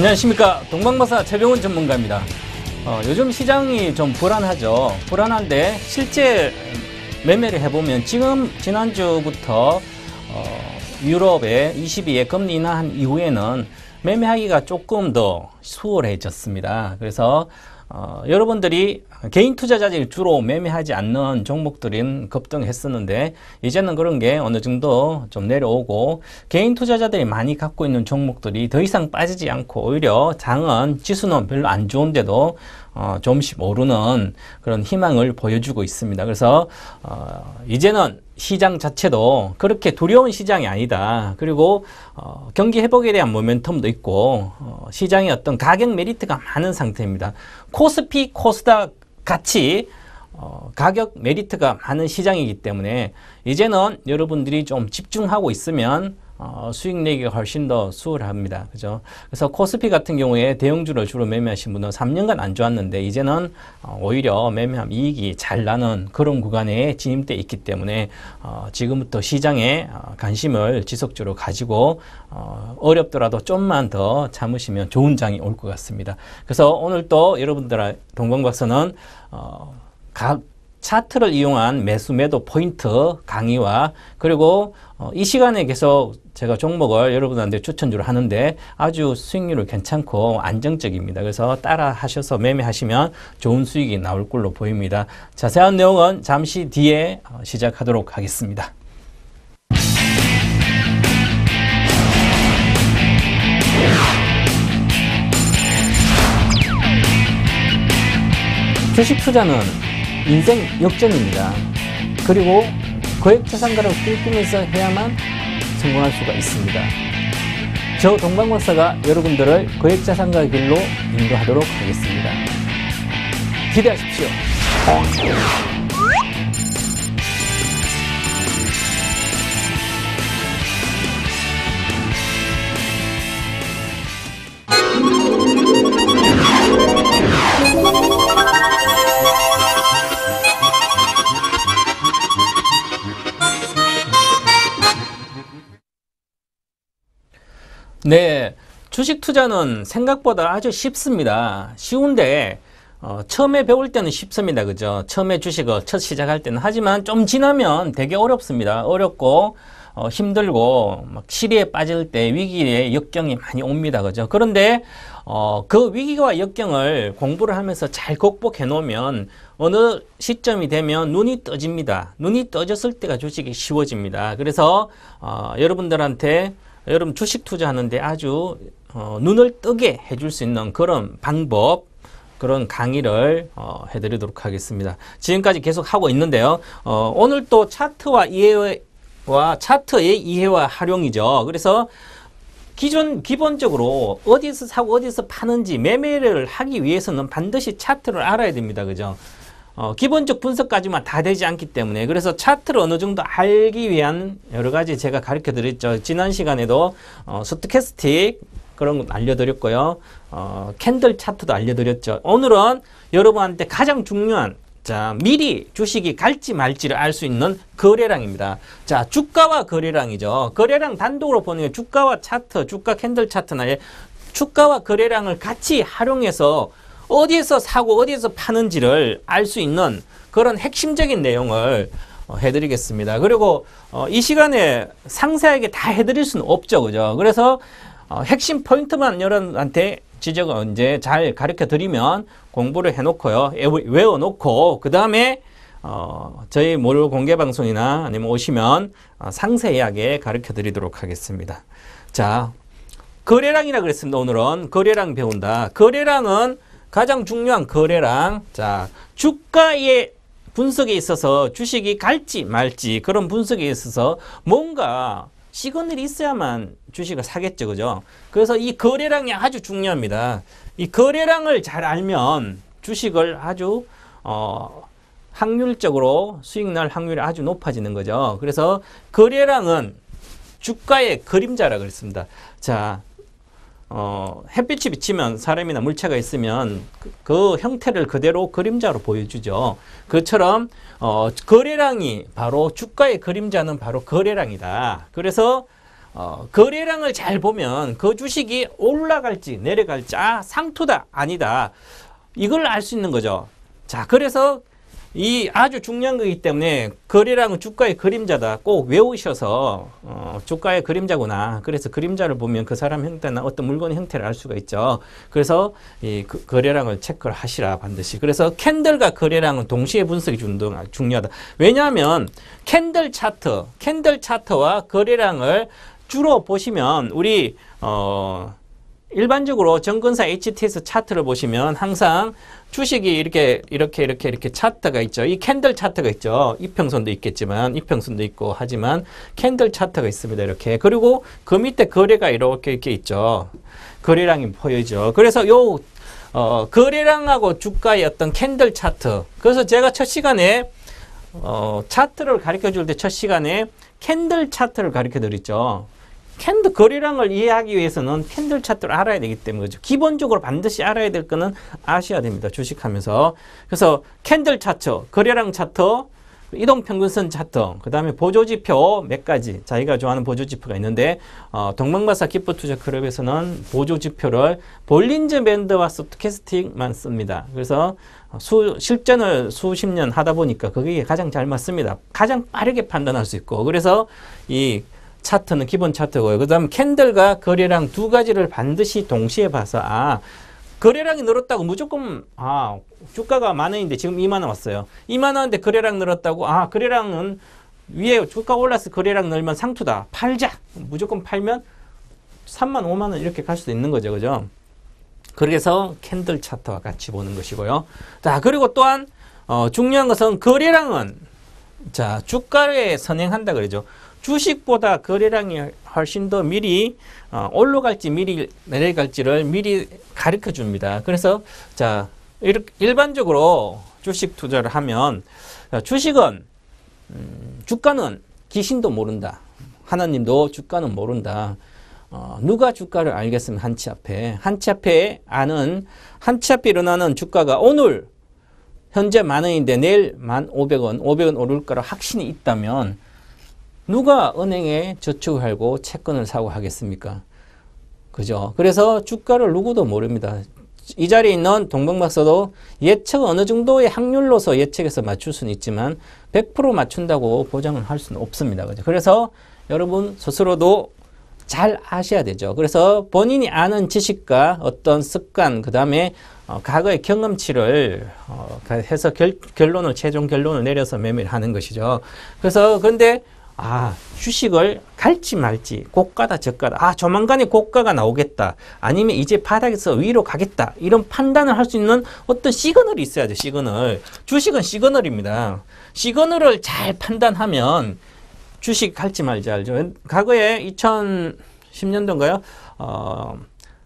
안녕하십니까. 동방박사 최병훈 전문가입니다. 요즘 시장이 좀 불안하죠. 불안한데 실제 매매를 해보면 지난주부터 유럽의 22의 금리 인하한 이후에는 매매하기가 조금 더 수월해졌습니다. 그래서 여러분들이 개인 투자자들이 주로 매매하지 않는 종목들은 급등했었는데 이제는 그런 게 어느 정도 좀 내려오고 개인 투자자들이 많이 갖고 있는 종목들이 더 이상 빠지지 않고 오히려 장은 지수는 별로 안 좋은데도 조금씩 오르는 그런 희망을 보여주고 있습니다. 그래서 이제는 시장 자체도 그렇게 두려운 시장이 아니다. 그리고 경기 회복에 대한 모멘텀도 있고 시장에 어떤 가격 메리트가 많은 상태입니다. 코스피, 코스닥 같이 가격 메리트가 많은 시장이기 때문에 이제는 여러분들이 좀 집중하고 있으면 수익 내기가 훨씬 더 수월합니다. 그죠? 그래서 코스피 같은 경우에 대형주를 주로 매매하신 분은 3년간 안 좋았는데 이제는 오히려 매매하면 이익이 잘 나는 그런 구간에 진입돼 있기 때문에 지금부터 시장에 관심을 지속적으로 가지고 어렵더라도 좀만 더 참으시면 좋은 장이 올 것 같습니다. 그래서 오늘 또 여러분들 동방박사는 각 차트를 이용한 매수 매도 포인트 강의와 그리고 이 시간에 계속 제가 종목을 여러분한테 추천주로 하는데 아주 수익률이 괜찮고 안정적입니다. 그래서 따라 하셔서 매매하시면 좋은 수익이 나올 걸로 보입니다. 자세한 내용은 잠시 뒤에 시작하도록 하겠습니다. 주식 투자는 인생 역전입니다. 그리고 거액자산가를 꿈꾸면서 해야만 성공할 수가 있습니다. 저 동방박사가 여러분들을 거액자산가의 길로 인도하도록 하겠습니다. 기대하십시오. 네, 주식 투자는 생각보다 아주 쉽습니다. 쉬운데 처음에 배울 때는 쉽습니다. 그죠? 처음에 주식을 첫 시작할 때는. 하지만 좀 지나면 되게 어렵습니다. 어렵고 힘들고 막 시리에 빠질 때 위기의 역경이 많이 옵니다. 그죠? 그런데 그 위기와 역경을 공부를 하면서 잘 극복해 놓으면 어느 시점이 되면 눈이 떠집니다. 눈이 떠졌을 때가 주식이 쉬워집니다. 그래서 여러분들한테 여러분 주식 투자하는데 아주 눈을 뜨게 해줄 수 있는 그런 방법, 그런 강의를 해드리도록 하겠습니다. 지금까지 계속 하고 있는데요. 오늘 또 차트와 차트의 이해와 활용이죠. 그래서 기본적으로 어디서 사고 어디서 파는지 매매를 하기 위해서는 반드시 차트를 알아야 됩니다. 그죠? 기본적 분석까지만 다 되지 않기 때문에 그래서 차트를 어느 정도 알기 위한 여러 가지 제가 가르쳐 드렸죠. 지난 시간에도 스토캐스틱 그런 거 알려드렸고요. 캔들 차트도 알려드렸죠. 오늘은 여러분한테 가장 중요한 미리 주식이 갈지 말지를 알 수 있는 거래량입니다. 자, 주가와 거래량이죠. 거래량 단독으로 보는 게 주가와 차트, 주가 캔들 차트나 주가와 거래량을 같이 활용해서 어디에서 사고 어디에서 파는지를 알 수 있는 그런 핵심적인 내용을 해드리겠습니다. 그리고 이 시간에 상세하게 다 해드릴 수는 없죠. 그죠? 그래서 핵심 포인트만 여러분한테 지적을 언제 잘 가르쳐 드리면 공부를 해놓고요. 외워놓고 그 다음에 저희 무료 공개 방송이나 아니면 오시면 상세하게 가르쳐 드리도록 하겠습니다. 자, 거래량이라 그랬습니다. 오늘은 거래량 배운다. 거래량은 가장 중요한 거래량. 자, 주가의 분석에 있어서 주식이 갈지 말지 그런 분석에 있어서 뭔가 시그널이 있어야만 주식을 사겠죠. 그죠? 그래서 이 거래량이 아주 중요합니다. 이 거래량을 잘 알면 주식을 아주 확률적으로 수익 날 확률이 아주 높아지는 거죠. 그래서 거래량은 주가의 그림자라 그랬습니다. 자, 햇빛이 비치면 사람이나 물체가 있으면 그 형태를 그대로 그림자로 보여주죠. 그처럼 거래량이 바로 주가의 그림자는 바로 거래량이다. 그래서 거래량을 잘 보면 그 주식이 올라갈지 내려갈지 상투다 아니다 이걸 알 수 있는 거죠. 자, 그래서 이 아주 중요한 거기 때문에 거래량은 주가의 그림자다. 꼭 외우셔서 주가의 그림자구나. 그래서 그림자를 보면 그 사람 형태나 어떤 물건의 형태를 알 수가 있죠. 그래서 이 거래량을 체크를 하시라 반드시. 그래서 캔들과 거래량은 동시에 분석이 중요하다. 왜냐하면 캔들 차트와 거래량을 주로 보시면 우리 일반적으로 정건사 HTS 차트를 보시면 항상 주식이 이렇게 차트가 있죠. 이 캔들 차트가 있죠. 이평선도 있겠지만 이평선도 있고 하지만 캔들 차트가 있습니다. 이렇게. 그리고 그 밑에 거래가 이렇게 있죠. 거래량이 보여죠. 그래서 요 거래량하고 주가의 어떤 캔들 차트. 그래서 제가 첫 시간에 차트를 가르쳐 줄 때 첫 시간에 캔들 차트를 가르쳐 드렸죠. 캔들 거래량을 이해하기 위해서는 캔들 차트를 알아야 되기 때문이죠. 기본적으로 반드시 알아야 될 거는 아셔야 됩니다. 주식하면서. 그래서 캔들 차트, 거래량 차트, 이동평균선 차트, 그 다음에 보조지표 몇 가지 자기가 좋아하는 보조지표가 있는데 동방마사 기프투자클럽에서는 보조지표를 볼린저 밴드와 스토캐스틱만 씁니다. 그래서 실전을 수십 년 하다 보니까 그게 가장 잘 맞습니다. 가장 빠르게 판단할 수 있고 그래서 이 차트는 기본 차트고요. 그 다음 캔들과 거래량 두 가지를 반드시 동시에 봐서 거래량이 늘었다고 무조건 주가가 10,000원인데 지금 20,000원 왔어요. 20,000원인데 거래량 늘었다고 거래량은 위에 주가 올라서 거래량 늘면 상투다. 팔자. 무조건 팔면 3만 5만원 이렇게 갈 수도 있는 거죠. 그죠? 그래서 캔들 차트와 같이 보는 것이고요. 자, 그리고 또한 중요한 것은 거래량은 자, 주가에 선행한다 그러죠. 주식보다 거래량이 훨씬 더 미리 올라갈지 미리 내려갈지를 미리 가르쳐 줍니다. 그래서 자, 이렇게 일반적으로 주식 투자를 하면 주식은 주가는 귀신도 모른다. 하나님도 주가는 모른다. 누가 주가를 알겠으면 한치 앞에 아는 한치 앞에 일어나는 주가가 오늘 현재 10,000원인데 내일 1,500원, 500원 오를 거라 확신이 있다면 누가 은행에 저축을 하고 채권을 사고 하겠습니까? 그죠? 그래서 주가를 누구도 모릅니다. 이 자리에 있는 동방박사도 예측 어느 정도의 확률로서 예측해서 맞출 수는 있지만 100% 맞춘다고 보장을 할 수는 없습니다. 그죠? 그래서 여러분 스스로도 잘 아셔야 되죠. 그래서 본인이 아는 지식과 어떤 습관, 그 다음에 과거의 경험치를 해서 최종 결론을 내려서 매매를 하는 것이죠. 그래서 그런데 주식을 갈지 말지 고가다 저가다 조만간에 고가가 나오겠다 아니면 이제 바닥에서 위로 가겠다 이런 판단을 할 수 있는 어떤 시그널이 있어야죠. 시그널. 주식은 시그널입니다. 시그널을 잘 판단하면 주식 갈지 말지 알죠. 과거에 2010년도인가요?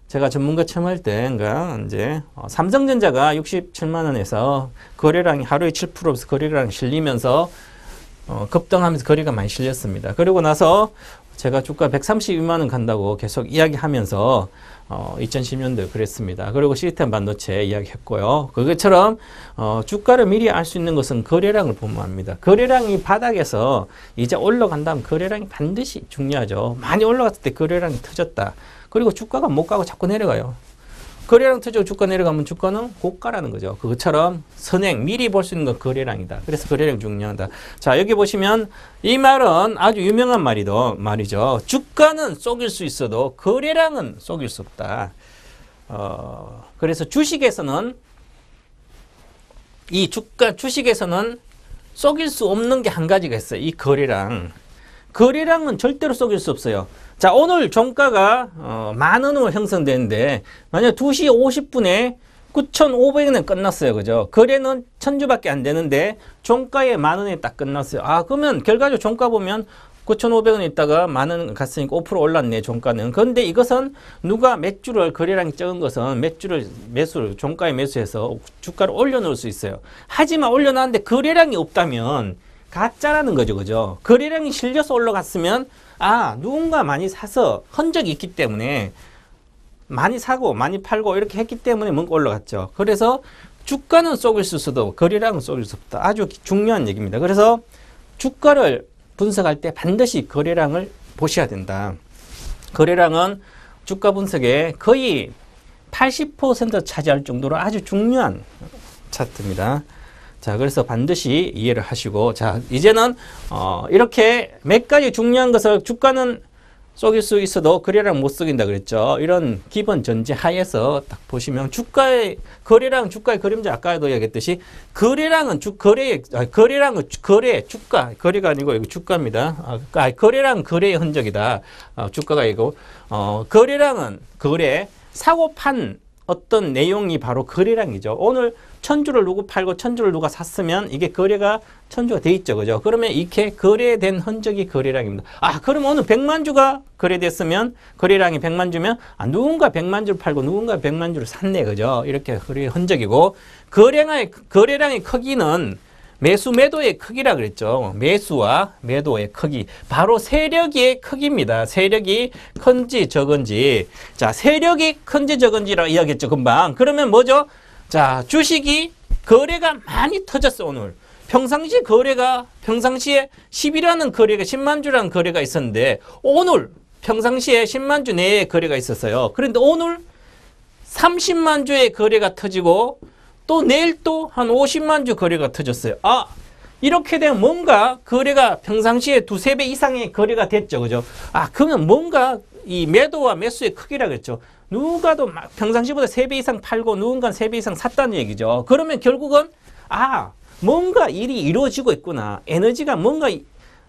제가 전문가 처음 할 때인가 이제 삼성전자가 67만 원에서 거래량이 하루에 7%에서 거래량이 실리면서 급등하면서 거래가 많이 실렸습니다. 그리고 나서 제가 주가 132만 원 간다고 계속 이야기하면서 2010년도에 그랬습니다. 그리고 시스템 반도체 이야기했고요. 그것처럼 주가를 미리 알 수 있는 것은 거래량을 보면 합니다. 거래량이 바닥에서 이제 올라간다면 거래량이 반드시 중요하죠. 많이 올라갔을 때 거래량이 터졌다. 그리고 주가가 못 가고 자꾸 내려가요. 거래량 터지고 주가 내려가면 주가는 고가라는 거죠. 그것처럼 선행, 미리 볼 수 있는 건 거래량이다. 그래서 거래량 중요하다. 자, 여기 보시면 이 말은 아주 유명한 말이죠. 주가는 속일 수 있어도 거래량은 속일 수 없다. 그래서 주식에서는 주식에서는 속일 수 없는 게 한 가지가 있어요. 이 거래량. 거래량은 절대로 속일 수 없어요. 자, 오늘 종가가 10,000원으로 형성되는데 만약 2시 50분에 9,500원에 끝났어요. 그죠? 거래는 1,000주밖에 안 되는데 종가에 10,000원에 딱 끝났어요. 그러면 결과적으로 종가 보면 9,500원에 있다가 10,000원 갔으니까 5% 올랐네, 종가는. 그런데 이것은 누가 몇 주를 거래량이 적은 것은 몇 주를 종가에 매수해서 주가를 올려놓을 수 있어요. 하지만 올려놨는데 거래량이 없다면 가짜라는 거죠. 그죠? 거래량이 실려서 올라갔으면 누군가 많이 사서 흔적이 있기 때문에 많이 사고 많이 팔고 이렇게 했기 때문에 뭔가 올라갔죠. 그래서 주가는 속일 수 있어도 거래량은 속일 수 없다. 아주 중요한 얘기입니다. 그래서 주가를 분석할 때 반드시 거래량을 보셔야 된다. 거래량은 주가 분석에 거의 80% 차지할 정도로 아주 중요한 차트입니다. 자, 그래서 반드시 이해를 하시고, 자, 이제는 이렇게 몇 가지 중요한 것을 주가는 속일 수 있어도 거래량 못 속인다 그랬죠. 이런 기본 전제 하에서 딱 보시면 주가의 거래량, 주가의 그림자 아까도 얘기했듯이 거래량은 거래량은 거래 주가 거래가 아니고 이거 주가입니다. 거래량 거래의 흔적이다. 주가가 이거 거래량은 거래 사고 판 어떤 내용이 바로 거래량이죠. 오늘 1000주를 누구 팔고 1000주를 누가 샀으면 이게 거래가 1000주가 돼 있죠. 그죠? 그러면 이렇게 거래된 흔적이 거래량입니다. 그럼 오늘 100만 주가 거래됐으면 거래량이 100만 주면 누군가 100만 주를 팔고 누군가 100만 주를 샀네. 그죠? 이렇게 거래의 흔적이고 거래량의 크기는 매수 매도의 크기라 그랬죠. 매수와 매도의 크기. 바로 세력의 크기입니다. 세력이 큰지 적은지. 자, 세력이 큰지 적은지라고 이야기했죠. 금방. 그러면 뭐죠? 자, 주식이 거래가 많이 터졌어, 오늘. 평상시에 10이라는 거래가 10만 주라는 거래가 있었는데 오늘 평상시에 10만 주 내에 거래가 있었어요. 그런데 오늘 30만 주의 거래가 터지고 또 내일 또 한 50만 주 거래가 터졌어요. 이렇게 되면 뭔가 거래가 평상시에 2~3배 이상의 거래가 됐죠. 그죠? 그러면 뭔가 이 매도와 매수의 크기라 그랬죠. 누가도 평상시보다 3배 이상 팔고 누군가는 3배 이상 샀다는 얘기죠. 그러면 결국은 뭔가 일이 이루어지고 있구나. 에너지가 뭔가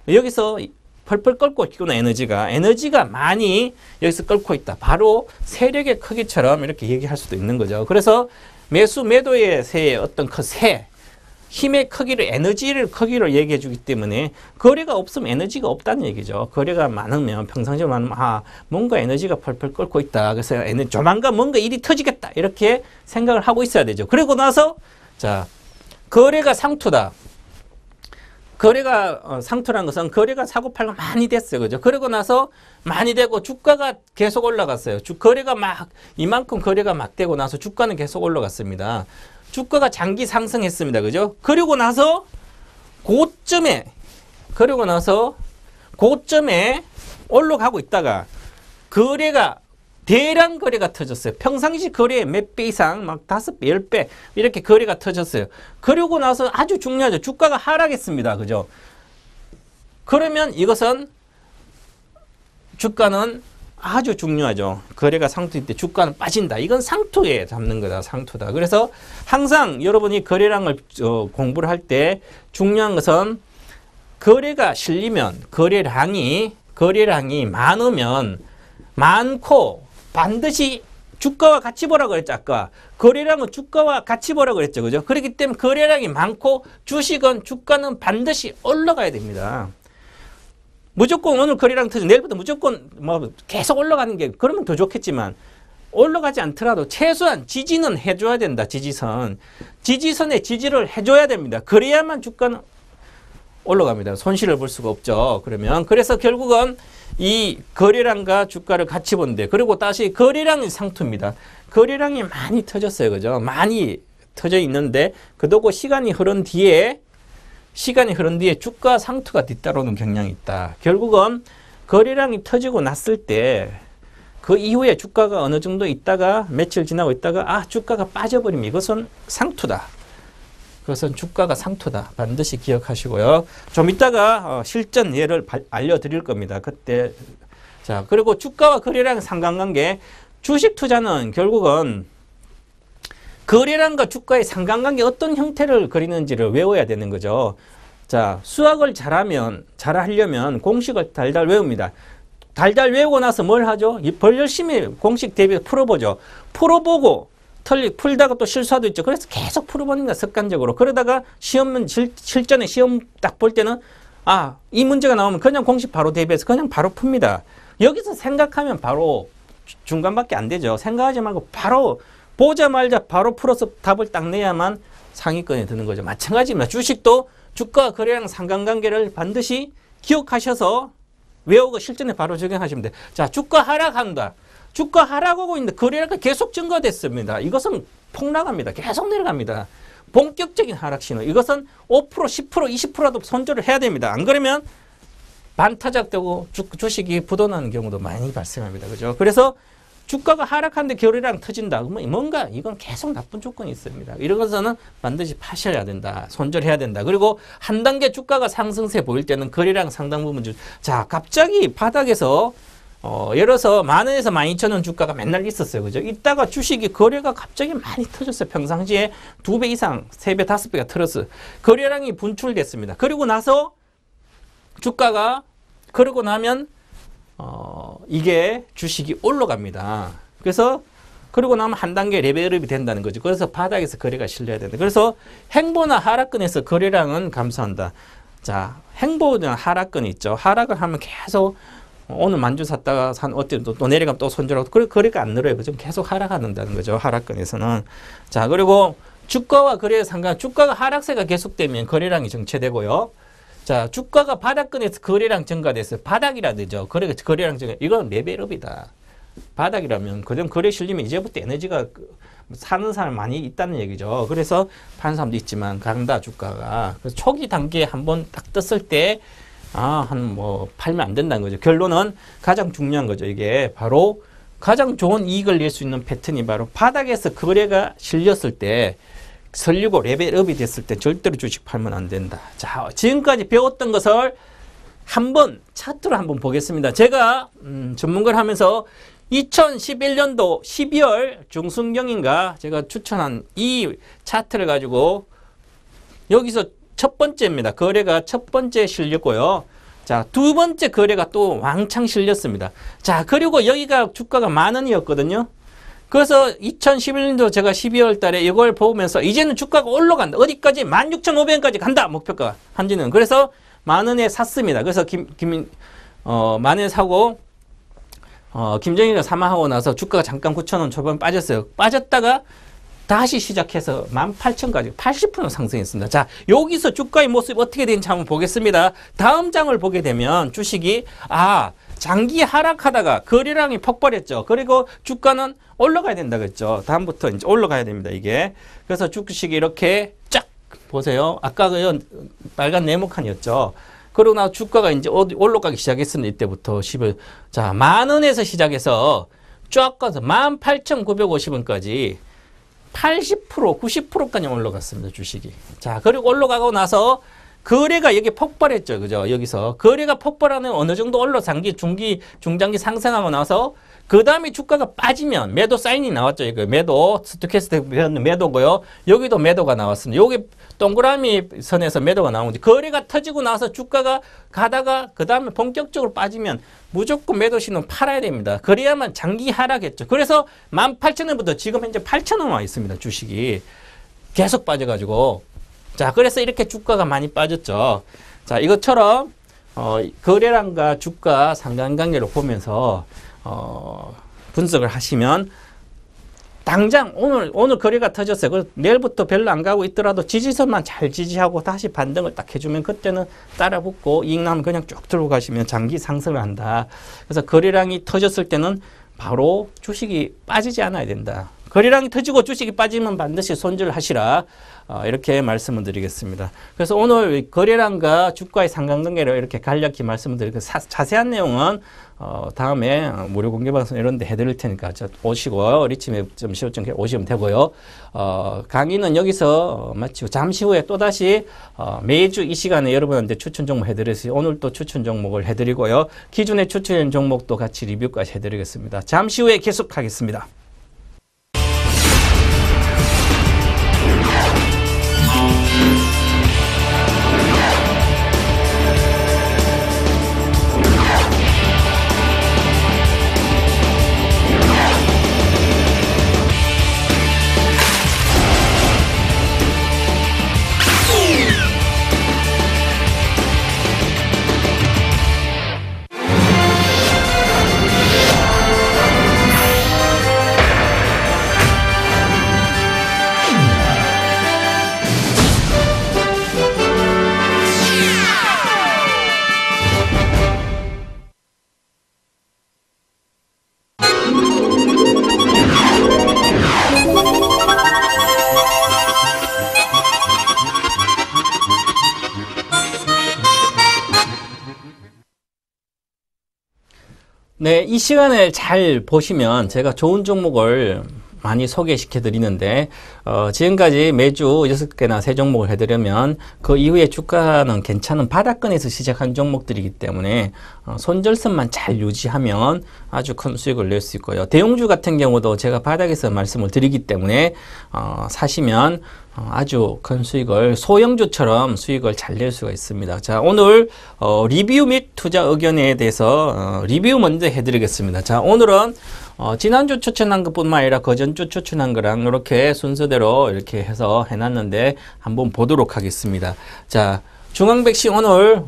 여기서 펄펄 끓고 있구나. 에너지가 많이 여기서 끓고 있다. 바로 세력의 크기처럼 이렇게 얘기할 수도 있는 거죠. 그래서 매수 매도의 세의 어떤 힘의 크기를 에너지를 크기로 얘기해 주기 때문에 거래가 없으면 에너지가 없다는 얘기죠. 거래가 많으면 평상시에 많으면 뭔가 에너지가 펄펄 끓고 있다. 그래서 조만간 뭔가 일이 터지겠다. 이렇게 생각을 하고 있어야 되죠. 그리고 나서 자, 거래가 상투다. 거래가 상투라는 것은 거래가 사고 팔고 많이 됐어요. 그죠? 그러고 나서 많이 되고 주가가 계속 올라갔어요. 거래가 이만큼 거래가 막 되고 나서 주가는 계속 올라갔습니다. 주가가 장기 상승했습니다. 그죠? 그리고 나서 고점에 올라가고 있다가 대량 거래가 터졌어요. 평상시 거래의 몇 배 이상, 5배, 10배 이렇게 거래가 터졌어요. 그리고 나서 아주 중요하죠. 주가가 하락했습니다. 그죠? 그러면 이것은 주가는 아주 중요하죠. 거래가 상투일 때 주가는 빠진다. 이건 상투에 잡는 거다. 상투다. 그래서 항상 여러분이 거래량을 공부를 할 때 중요한 것은 거래가 실리면 거래량이 많으면 많고 반드시 주가와 같이 보라고 그랬죠. 아까 거래량은 주가와 같이 보라고 그랬죠. 그죠? 그렇기 때문에 거래량이 많고 주가는 반드시 올라가야 됩니다. 무조건 오늘 거래량 터지고 내일부터 무조건 계속 올라가는 게 그러면 더 좋겠지만 올라가지 않더라도 최소한 지지는 해줘야 된다. 지지선의 지지를 해줘야 됩니다. 그래야만 주가는 올라갑니다. 손실을 볼 수가 없죠. 그래서 결국은 이 거래량과 주가를 같이 본대. 그리고 다시 거래량이 상투입니다. 거래량이 많이 터졌어요. 그죠? 많이 터져 있는데 그러고 시간이 흐른 뒤에 주가 상투가 뒤따르는 경향이 있다. 결국은 거래량이 터지고 났을 때 그 이후에 주가가 어느 정도 있다가 며칠 지나고 있다가 주가가 빠져버리면 이것은 상투다. 그것은 주가가 상투다. 반드시 기억하시고요. 좀 이따가 실전 예를 알려드릴 겁니다. 그때 자, 그리고 주가와 거래량 상관관계, 주식 투자는 결국은 거래량과 주가의 상관관계 어떤 형태를 그리는지를 외워야 되는 거죠. 자, 수학을 잘하려면 공식을 달달 외웁니다. 달달 외우고 나서 뭘 하죠? 열심히 공식 대비해서 풀어보죠. 풀어보고 풀다가 또 실수도 있죠. 그래서 계속 풀어봅니다. 습관적으로. 그러다가 실전에 시험 딱 볼 때는 이 문제가 나오면 그냥 공식 바로 대비해서 그냥 바로 풉니다. 여기서 생각하면 바로 중간밖에 안 되죠. 생각하지 말고 바로 보자마자 바로 풀어서 답을 딱 내야만 상위권에 드는 거죠. 마찬가지입니다. 주식도 주가 거래량 상관관계를 반드시 기억하셔서 외우고 실전에 바로 적용하시면 돼요. 자, 주가 하락한다. 주가 하락하고 있는데 거래량이 계속 증가됐습니다. 이것은 폭락합니다. 계속 내려갑니다. 본격적인 하락 신호. 이것은 5%, 10%, 20%라도 손절을 해야 됩니다. 안 그러면 반타작되고 주식이 부도나는 경우도 많이 발생합니다. 그죠? 그래서 주가가 하락하는데 거래량 터진다. 그러면 뭔가 이건 계속 나쁜 조건이 있습니다. 이런 것은 반드시 파셔야 된다. 손절해야 된다. 그리고 한 단계 주가가 상승세 보일 때는 거래량 상당 부분 자, 갑자기 바닥에서 예를 들어서 10,000원에서 12,000원 주가가 맨날 있었어요. 그죠? 이따가 주식이 거래가 갑자기 많이 터졌어요. 평상시에 2배 이상, 3배, 5배가 틀었어요. 거래량이 분출됐습니다. 그리고 나서 주가가 그러고 나면 이게 주식이 올라갑니다. 그래서 그러고 나면 한 단계 레벨업이 된다는 거죠. 그래서 바닥에서 거래가 실려야 된다. 그래서 행보나 하락권에서 거래량은 감소한다. 자, 행보나 하락권 있죠. 하락을 하면 계속 오늘 만주 샀다가 또 내려가면 또 손절하고 거래가 안 늘어요. 그죠? 계속 하락한다는 거죠. 하락권에서는. 자, 그리고 주가와 거래에 상관, 주가가 하락세가 계속되면 거래량이 정체되고요. 자, 주가가 바닥권에서 거래량 증가됐어요. 바닥이라 되죠. 거래량 증가. 이건 레벨업이다. 바닥이라면 그전 거래 실리면 이제부터 에너지가 사는 사람 많이 있다는 얘기죠. 그래서 파는 사람도 있지만 간다 주가가. 그래서 초기 단계에 한번 딱 떴을 때 팔면 안 된다는 거죠. 결론은 가장 중요한 거죠. 이게 바로 가장 좋은 이익을 낼 수 있는 패턴이 바로 바닥에서 거래가 실렸을 때 설리고 레벨업이 됐을 때 절대로 주식 팔면 안 된다. 자, 지금까지 배웠던 것을 한번 차트로 한번 보겠습니다. 제가 전문가를 하면서 2011년도 12월 중순경인가 제가 추천한 이 차트를 가지고 여기서 첫 번째입니다. 거래가 첫 번째 실렸고요. 자, 두 번째 거래가 또 왕창 실렸습니다. 자, 그리고 여기가 주가가 10,000원이었거든요. 그래서 2011년도 제가 12월 달에 이걸 보면서 이제는 주가가 올라간다. 어디까지? 16,500원까지 간다. 목표가 한지는. 그래서 10,000원에 샀습니다. 그래서 10,000원에 사고 김정희가 사망하고 나서 주가가 잠깐 9,000원 초반 빠졌어요. 빠졌다가 다시 시작해서 18,000원까지 80% 상승했습니다. 자, 여기서 주가의 모습이 어떻게 되는지 한번 보겠습니다. 다음 장을 보게 되면 주식이 장기 하락하다가 거래량이 폭발했죠. 그리고 주가는 올라가야 된다 그랬죠. 다음부터 이제 올라가야 됩니다. 이게. 그래서 주식이 이렇게 쫙 보세요. 아까 그 빨간 네모칸이었죠. 그러고 나서 주가가 이제 올라가기 시작했습니다. 이때부터 10을. 자, 10,000원에서 시작해서 쫙 가서 18,950원까지 80%, 90%까지 올라갔습니다. 주식이. 자, 그리고 올라가고 나서 거래가 여기 폭발했죠. 그죠? 여기서. 거래가 폭발하는 어느 정도 장기, 중장기 상승하고 나서 그 다음에 주가가 빠지면 매도 사인이 나왔죠. 이거 매도, 스토캐스틱 매도고요. 여기도 매도가 나왔습니다. 여기 동그라미 선에서 매도가 나온 거지. 거래가 터지고 나서 주가가 가다가 그 다음에 본격적으로 빠지면 무조건 매도 신호 팔아야 됩니다. 그래야만 장기 하락했죠. 그래서 18,000원부터 지금 현재 8,000원 와 있습니다. 주식이. 계속 빠져가지고. 자, 그래서 이렇게 주가가 많이 빠졌죠. 자, 이것처럼 거래량과 주가 상관관계를 보면서 분석을 하시면 당장 오늘 거래가 터졌어요. 내일부터 별로 안 가고 있더라도 지지선만 잘 지지하고 다시 반등을 딱 해주면 그때는 따라 붙고 이익 나면 그냥 쭉 들고 가시면 장기 상승을 한다. 그래서 거래량이 터졌을 때는 바로 주식이 빠지지 않아야 된다. 거래량이 터지고 주식이 빠지면 반드시 손절을 하시라. 이렇게 말씀을 드리겠습니다. 그래서 오늘 거래량과 주가의 상관관계를 이렇게 간략히 말씀을 드리고 자세한 내용은 다음에 무료 공개 방송 이런 데 해드릴 테니까 오시고 리치맵.co.kr 오시면 되고요. 강의는 여기서 마치고 잠시 후에 또다시 매주 이 시간에 여러분한테 추천 종목 해드렸어요. 오늘 또 추천 종목을 해드리고요. 기존에 추천한 종목도 같이 리뷰까지 해드리겠습니다. 잠시 후에 계속하겠습니다. 네, 이 시간을 잘 보시면 제가 좋은 종목을 많이 소개시켜 드리는데 지금까지 매주 6개나 3종목을 해드리면 그 이후에 주가는 괜찮은 바닥권에서 시작한 종목들이기 때문에 손절선만 잘 유지하면 아주 큰 수익을 낼 수 있고요. 대형주 같은 경우도 제가 바닥에서 말씀을 드리기 때문에 사시면 아주 큰 수익을 소형주처럼 수익을 잘 낼 수가 있습니다. 자, 오늘 리뷰 및 투자 의견에 대해서 리뷰 먼저 해드리겠습니다. 자, 오늘은 지난주 추천한 것뿐만 아니라 그전주 추천한 거랑 이렇게 순서대로 이렇게 해서 해놨는데 한번 보도록 하겠습니다. 자, 중앙백신 오늘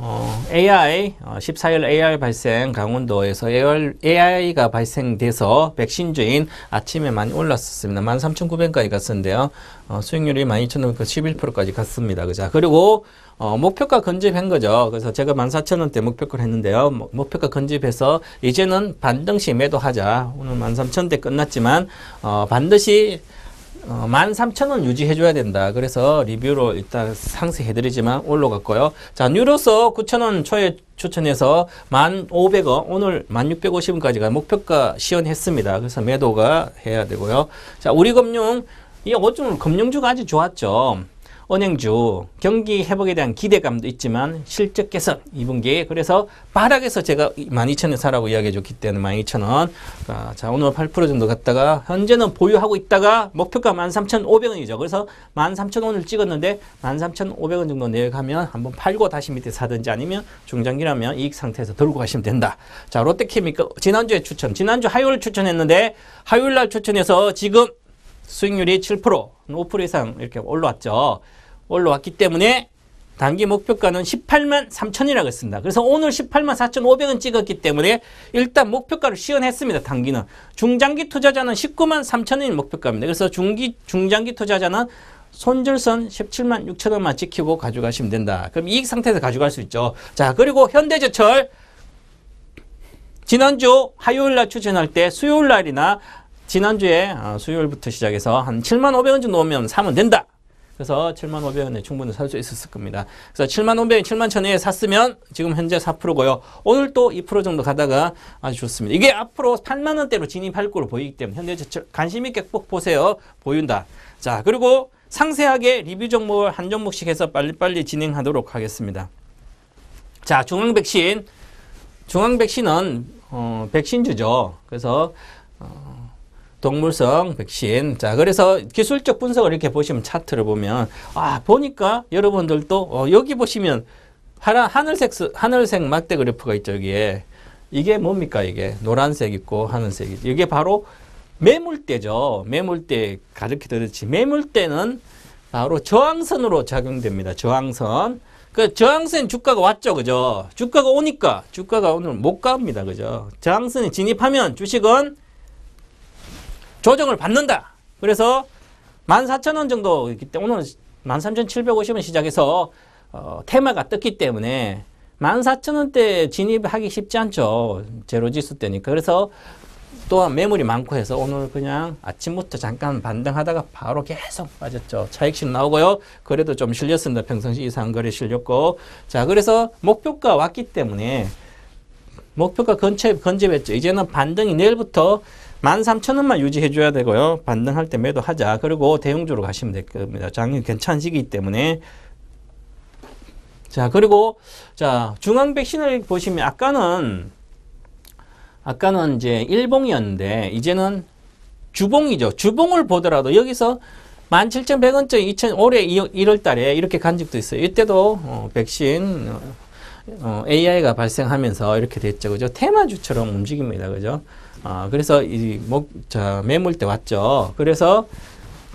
AI 14일 AI 발생 강원도에서 AI가 발생돼서 백신주인 아침에 많이 올랐었습니다. 13,900까지 갔었는데요. 수익률이 12,000원 11%까지 갔습니다. 그죠? 그리고 목표가 건집한 거죠. 그래서 제가 14,000원대 목표가를 했는데요. 목표가 건집해서 이제는 반등시 매도하자. 오늘 13,000원대 끝났지만 반드시 13,000원 유지해줘야 된다. 그래서 리뷰로 일단 상세히 해드리지만 올라갔고요. 자, 뉴로서 9,000원 초에 추천해서 1,500원, 오늘 1,650원까지가 목표가 시연했습니다. 그래서 매도가 해야 되고요. 자, 우리금융, 이 오늘 금융주가 아주 좋았죠. 은행주, 경기 회복에 대한 기대감도 있지만 실적 개선 2분기. 그래서 바닥에서 제가 12,000원 사라고 이야기해 줬기 때문에 12,000원. 자, 오늘 8% 정도 갔다가 현재는 보유하고 있다가 목표가 13,500원이죠. 그래서 13,000원을 찍었는데 13,500원 정도 내려가면 한번 팔고 다시 밑에 사든지 아니면 중장기라면 이익 상태에서 들고 가시면 된다. 자, 롯데케미칼 지난주에 추천. 지난주 화요일 추천했는데 화요일 날 추천해서 지금 수익률이 7%, 5% 이상 이렇게 올라왔죠. 올라왔기 때문에 단기 목표가는 18만 3천이라고 했습니다. 그래서 오늘 18만 4,500원 찍었기 때문에 일단 목표가를 시연했습니다. 단기는. 중장기 투자자는 19만 3천원이 목표가입니다. 그래서 중장기 투자자는 손절선 17만 6천원만 지키고 가져가시면 된다. 그럼 이익 상태에서 가져갈 수 있죠. 자, 그리고 현대제철 지난주 화요일 날 추천할 때 수요일 날이나 지난주에 수요일부터 시작해서 한 75,000원 정도 오면 사면 된다. 그래서 75,000원에 충분히 살 수 있었을 겁니다. 그래서 75,000원, 71,000원에 샀으면 지금 현재 4%고요. 오늘 또 2% 정도 가다가 아주 좋습니다. 이게 앞으로 8만원대로 진입할 거로 보이기 때문에 현대제철 관심 있게 꼭 보세요. 보인다. 자, 그리고 상세하게 리뷰 종목을 한 종목씩 해서 빨리빨리 진행하도록 하겠습니다. 자, 중앙백신. 중앙백신은 백신주죠. 그래서 동물성 백신. 자, 그래서 기술적 분석을 이렇게 보시면 차트를 보면 보니까 여러분들도 여기 보시면 하늘색 막대 그래프가 있죠. 여기에 이게 뭡니까? 이게 노란색 있고 하늘색 있고 이게 바로 매물대죠. 매물대 가르쳐 드렸지. 매물대는 바로 저항선으로 작용됩니다. 저항선. 그 저항선 주가가 왔죠. 그죠? 주가가 오니까 주가가 오늘 못 갑니다. 그죠? 저항선에 진입하면 주식은 조정을 받는다. 그래서 14,000원 정도 있기 때문에 오늘 13,750원 시작해서 테마가 떴기 때문에 14,000원대 진입하기 쉽지 않죠. 제로지수 때니까. 그래서 또한 매물이 많고 해서 오늘 그냥 아침부터 잠깐 반등하다가 바로 계속 빠졌죠. 차익실 나오고요. 그래도 좀 실렸습니다. 평상시 이상 거래 실렸고. 자, 그래서 목표가 왔기 때문에 목표가 건집했죠. 이제는 반등이 내일부터 13,000원만 유지해줘야 되고요. 반등할 때 매도하자. 그리고 대형주로 가시면 될 겁니다. 장이 괜찮은 시기이기 때문에. 자, 그리고 자, 중앙백신을 보시면 아까는 이제 일봉이었는데 이제는 주봉이죠. 주봉을 보더라도 여기서 17,100원짜리 올해 1월 달에 이렇게 간 적도 있어요. 이때도 백신 AI가 발생하면서 이렇게 됐죠. 그죠? 테마주처럼 움직입니다. 그죠? 그래서 매물대 왔죠. 그래서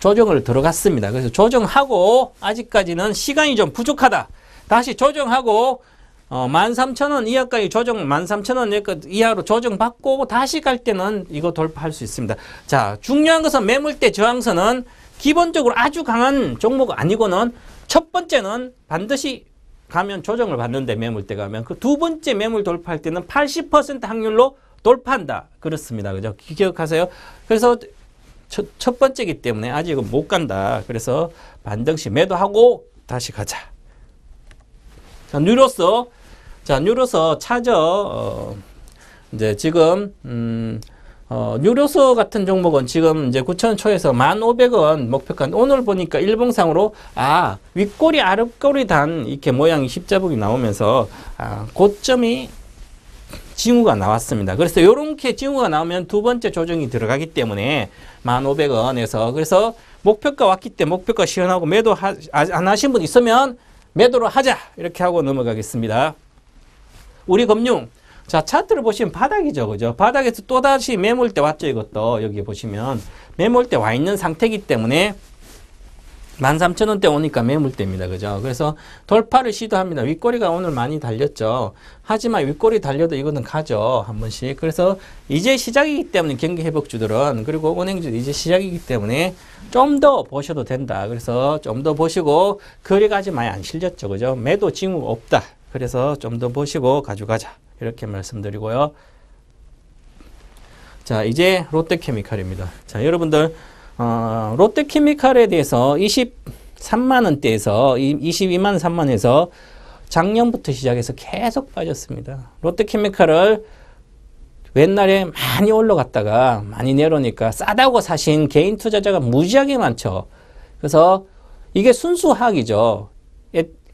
조정을 들어갔습니다. 그래서 조정하고 아직까지는 시간이 좀 부족하다. 다시 조정하고 13,000원 이하까지 13,000원 이하로 조정받고 다시 갈 때는 이거 돌파할 수 있습니다. 자, 중요한 것은 매물대 저항선은 기본적으로 아주 강한 종목 아니고는 첫 번째는 반드시 가면 조정을 받는데 매물대 가면 그 두 번째 매물 돌파할 때는 80% 확률로 돌파한다. 그렇습니다. 그죠? 기억하세요? 그래서 첫 번째이기 때문에 아직은 못 간다. 그래서 반등시 매도하고 다시 가자. 자, 뉴로서 차저 이제 지금 뉴로서 같은 종목은 지금 이제 9,000원 초에서 1,500원 목표가 오늘 보니까 일봉상으로 윗꼬리 아랫꼬리 단 이렇게 모양이 십자복이 나오면서 고점이 징후가 나왔습니다. 그래서 요렇게 징후가 나오면 두 번째 조정이 들어가기 때문에 1,500원에서 그래서 목표가 왔기 때문에 목표가 시원하고 매도 안 하신 분 있으면 매도로 하자 이렇게 하고 넘어가겠습니다. 우리 금융 자 차트를 보시면 바닥이죠, 그죠? 바닥에서 또다시 매물대 왔죠. 이것도 여기 보시면 매물대 와 있는 상태이기 때문에 13,000원대 오니까 매물대입니다. 그죠? 그래서 돌파를 시도합니다. 윗꼬리가 오늘 많이 달렸죠. 하지만 윗꼬리 달려도 이거는 가죠. 한 번씩. 그래서 이제 시작이기 때문에 경기 회복주들은 그리고 은행주도 이제 시작이기 때문에 좀 더 보셔도 된다. 그래서 좀 더 보시고 거래가지 많이 안 실렸죠. 그죠? 매도 징후가 없다. 그래서 좀 더 보시고 가져가자. 이렇게 말씀드리고요. 자, 이제 롯데케미칼입니다. 자, 여러분들 롯데케미칼에 대해서 23만 원대에서 22만 3만에서 작년부터 시작해서 계속 빠졌습니다. 롯데케미칼을 옛날에 많이 올라갔다가 많이 내려오니까 싸다고 사신 개인 투자자가 무지하게 많죠. 그래서 이게 순수화학이죠.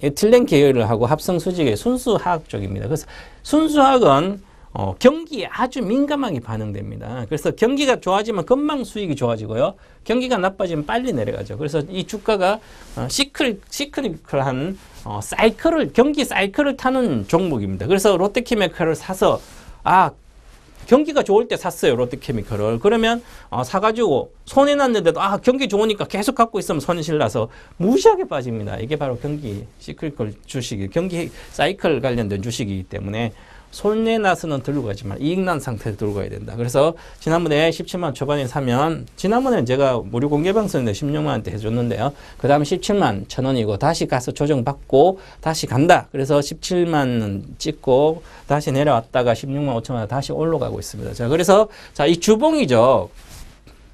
에틸렌 계열을 하고 합성 수직의 순수화학 쪽입니다. 그래서 순수화학은 경기에 아주 민감하게 반응됩니다. 그래서 경기가 좋아지면 금방 수익이 좋아지고요. 경기가 나빠지면 빨리 내려가죠. 그래서 이 주가가 시크니컬한 경기 사이클을 타는 종목입니다. 그래서 롯데케미칼을 사서 경기가 좋을 때 샀어요. 롯데케미칼을. 그러면 사가지고 손해났는데도 경기 좋으니까 계속 갖고 있으면 손실나서 무시하게 빠집니다. 이게 바로 경기 시크니컬 주식이 경기 사이클 관련된 주식이기 때문에 손해나서는 들고 가지만 이익난 상태에서 들고 가야 된다. 그래서 지난번에 17만 초반에 사면 지난번에 제가 무료 공개 방송인데 16만 원대 해줬는데요. 그 다음에 17만 1,000원이고 다시 가서 조정받고 다시 간다. 그래서 17만 원 찍고 다시 내려왔다가 16만 5천 원 다시 올라가고 있습니다. 자, 그래서 이 주봉이죠.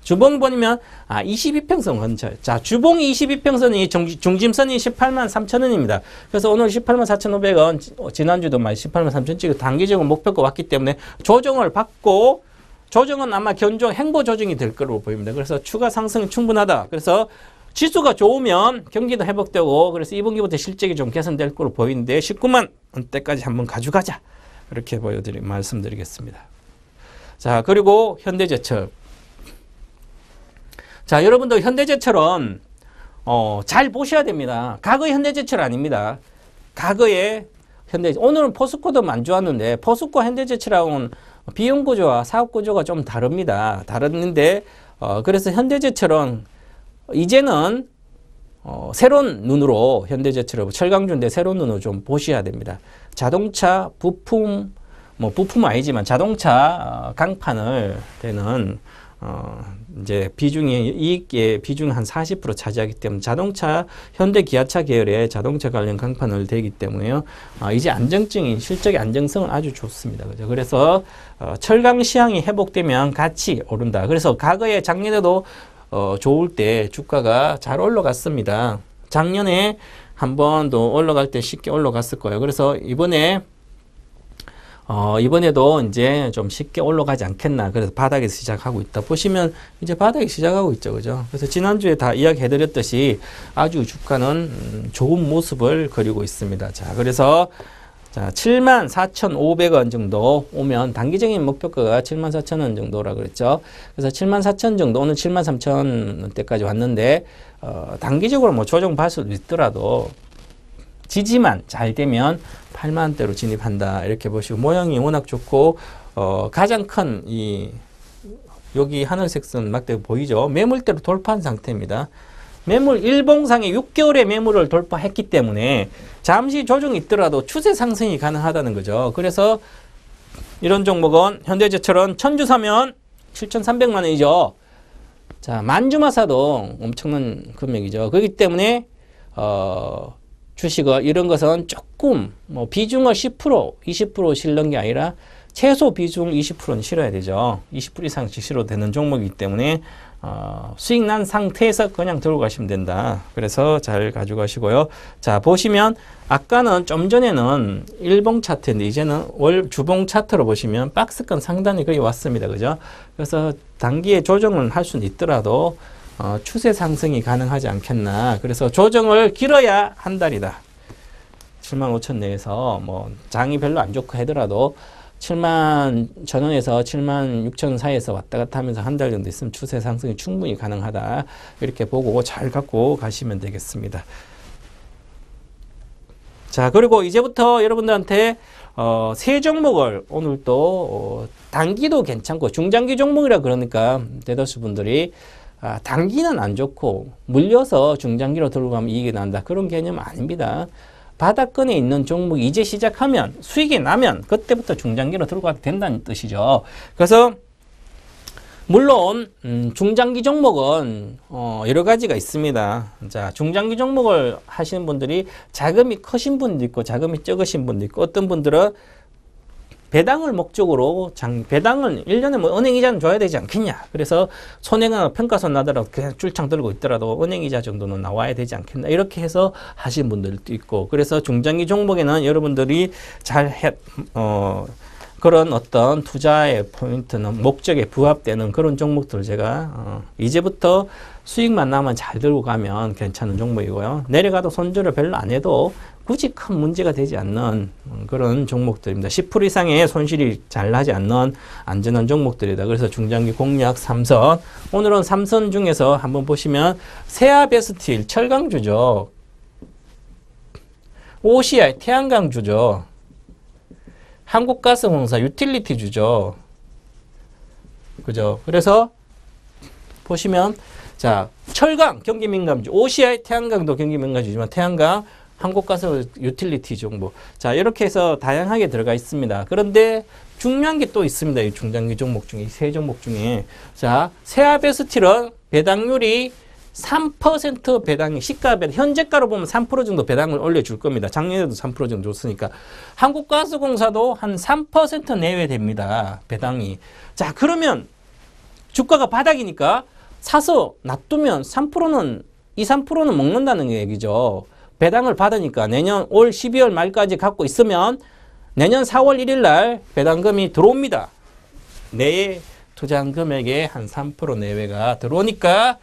주봉 보면 22평선 근처. 자, 주봉이 22평선이 중심선이 18만 3천 원입니다. 그래서 오늘 18만 4,500원 지난주도 18만 3천 찍고 단기적으로 목표가 왔기 때문에 조정을 받고 조정은 아마 행보 조정이 될 거로 보입니다. 그래서 추가 상승이 충분하다. 그래서 지수가 좋으면 경기도 회복되고 그래서 2분기부터 실적이 좀 개선될 거로 보이는데 19만 원대까지 한번 가져가자. 이렇게 말씀드리겠습니다. 자, 그리고 현대제철. 자, 여러분들 현대제철은 잘 보셔야 됩니다. 과거의 현대제철 아닙니다. 과거의 오늘은 포스코도 안 좋았는데 포스코 현대제철하고는 비용 구조와 사업 구조가 좀 다릅니다. 다른데 그래서 현대제철은 이제는 새로운 눈으로 현대제철을 철강주인데 새로운 눈으로 좀 보셔야 됩니다. 자동차 부품 부품은 아니지만 자동차 강판을 되는 이제 이익의 비중이 한 40% 차지하기 때문에 자동차, 현대 기아차 계열의 자동차 관련 강판을 대기 때문에요. 이제 실적의 안정성은 아주 좋습니다. 그죠? 그래서 철강 시황이 회복되면 같이 오른다. 그래서 과거에 작년에도 좋을 때 주가가 잘 올라갔습니다. 작년에 한 번도 올라갈 때 쉽게 올라갔을 거예요. 그래서 이번에도 이제 좀 쉽게 올라가지 않겠나. 그래서 바닥에서 시작하고 있다. 보시면 이제 바닥에 시작하고 있죠. 그죠? 그래서 지난주에 다 이야기 해드렸듯이 아주 주가는 좋은 모습을 그리고 있습니다. 자, 그래서 74,500원 정도 오면 단기적인 목표가가 74,000원 정도라 그랬죠. 그래서 74,000 정도, 오늘 73,000원대까지 왔는데, 단기적으로 조정받을 수도 있더라도 지지만 잘 되면 8만원대로 진입한다. 이렇게 보시고 모양이 워낙 좋고 가장 큰 여기 하늘색 선 막대 보이죠? 매물대로 돌파한 상태입니다. 매물 일봉상의 6개월의 매물을 돌파했기 때문에 잠시 조정이 있더라도 추세 상승이 가능하다는 거죠. 그래서 이런 종목은 현대제철은 천주 사면 7,300만 원이죠. 자, 만주마 사도 엄청난 금액이죠. 그렇기 때문에 주식을 이런 것은 조금 비중을 10%, 20% 실는 게 아니라 최소 비중 20%는 실어야 되죠. 20% 이상씩 실어도 되는 종목이기 때문에 수익 난 상태에서 그냥 들고 가시면 된다. 그래서 잘 가져가시고요. 자, 보시면 아까는 좀 전에는 일봉 차트인데 이제는 월 주봉 차트로 보시면 박스권 상단이 거의 왔습니다. 그죠? 그래서 단기에 조정은 할 수는 있더라도 추세 상승이 가능하지 않겠나. 그래서 조정을 길어야 한 달이다. 75,000 내에서 뭐 장이 별로 안 좋고 하더라도 71,000원에서 76,000원 사이에서 왔다 갔다 하면서 한 달 정도 있으면 추세 상승이 충분히 가능하다. 이렇게 보고 잘 갖고 가시면 되겠습니다. 자, 그리고 이제부터 여러분들한테 세 종목을 오늘 또 단기도 괜찮고 중장기 종목이라 그러니까 대다수 분들이 단기는 안 좋고 물려서 중장기로 들고 가면 이익이 난다. 그런 개념은 아닙니다. 바닥권에 있는 종목이 이제 시작하면 수익이 나면 그때부터 중장기로 들고 가도 된다는 뜻이죠. 그래서 물론 중장기 종목은 여러 가지가 있습니다. 자, 중장기 종목을 하시는 분들이 자금이 크신 분도 있고 자금이 적으신 분도 있고 어떤 분들은 배당을 목적으로 배당을 1년에 뭐 은행이자는 줘야 되지 않겠냐. 그래서 손해가 평가손 나더라도 그냥 줄창 들고 있더라도 은행이자 정도는 나와야 되지 않겠나. 이렇게 해서 하신 분들도 있고. 그래서 중장기 종목에는 여러분들이 그런 어떤 투자의 포인트는 목적에 부합되는 그런 종목들을 제가 이제부터 수익만 나면 잘 들고 가면 괜찮은 종목이고요. 내려가도 손절을 별로 안 해도 굳이 큰 문제가 되지 않는 그런 종목들입니다. 10% 이상의 손실이 잘 나지 않는 안전한 종목들이다. 그래서 중장기 공략 3선. 오늘은 3선 중에서 한번 보시면 세아베스틸 철강주죠. OCI 태양광주죠. 한국가스공사 유틸리티주죠. 그죠? 그래서 보시면 자, 철강 경기민감주, OCI 태양광도 경기민감주지만 태양광 한국가스 유틸리티 정보. 자, 이렇게 해서 다양하게 들어가 있습니다. 그런데 중요한 게 또 있습니다. 이 중장기 종목 중에, 이 세 종목 중에. 자, 세아베스틸은 배당률이 3% 배당이, 시가 배당, 현재가로 보면 3% 정도 배당을 올려줄 겁니다. 작년에도 3% 정도 줬으니까. 한국가스공사도 한 3% 내외 됩니다. 배당이. 자, 그러면 주가가 바닥이니까 사서 놔두면 3%는, 2, 3%는 먹는다는 얘기죠. 배당을 받으니까 내년 올 12월 말까지 갖고 있으면 내년 4월 1일 날 배당금이 들어옵니다. 내에 투자한 금액의 한 3% 내외가 들어오니까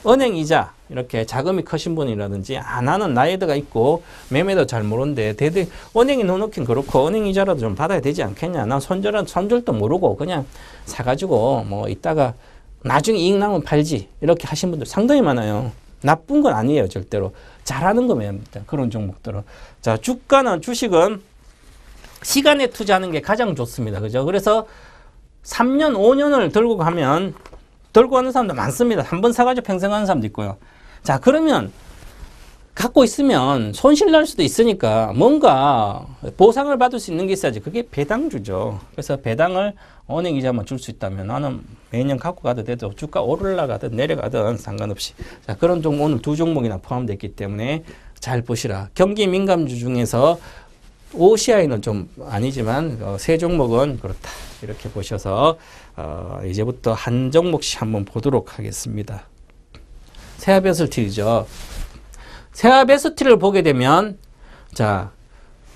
은행이자 이렇게 자금이 크신 분이라든지 나는 나이드가 있고 매매도 잘 모르는데 은행에 넣어놓긴 그렇고 은행이자라도 좀 받아야 되지 않겠냐. 난 손절도 모르고 그냥 사가지고 뭐 이따가 나중에 이익 나면 팔지. 이렇게 하신 분들 상당히 많아요. 나쁜 건 아니에요. 절대로. 잘하는 겁니다. 그런 종목들은. 자, 주식은 시간에 투자하는 게 가장 좋습니다. 그죠? 그래서 3년, 5년을 들고 가는 사람도 많습니다. 한 번 사가지고 평생 하는 사람도 있고요. 자, 그러면 갖고 있으면 손실 날 수도 있으니까 뭔가 보상을 받을 수 있는 게 있어야지. 그게 배당주죠. 그래서 배당을 은행이자만 줄 수 있다면 나는 매년 갖고 가도 돼도 주가 오르려가든 내려가든 상관없이. 자, 그런 종목 오늘 두 종목이나 포함되어 있기 때문에 잘 보시라. 경기 민감주 중에서 OCI는 좀 아니지만 세 종목은 그렇다. 이렇게 보셔서 이제부터 한 종목씩 한번 보도록 하겠습니다. 세아베스틸이죠. 세아베스틸을 보게 되면 자,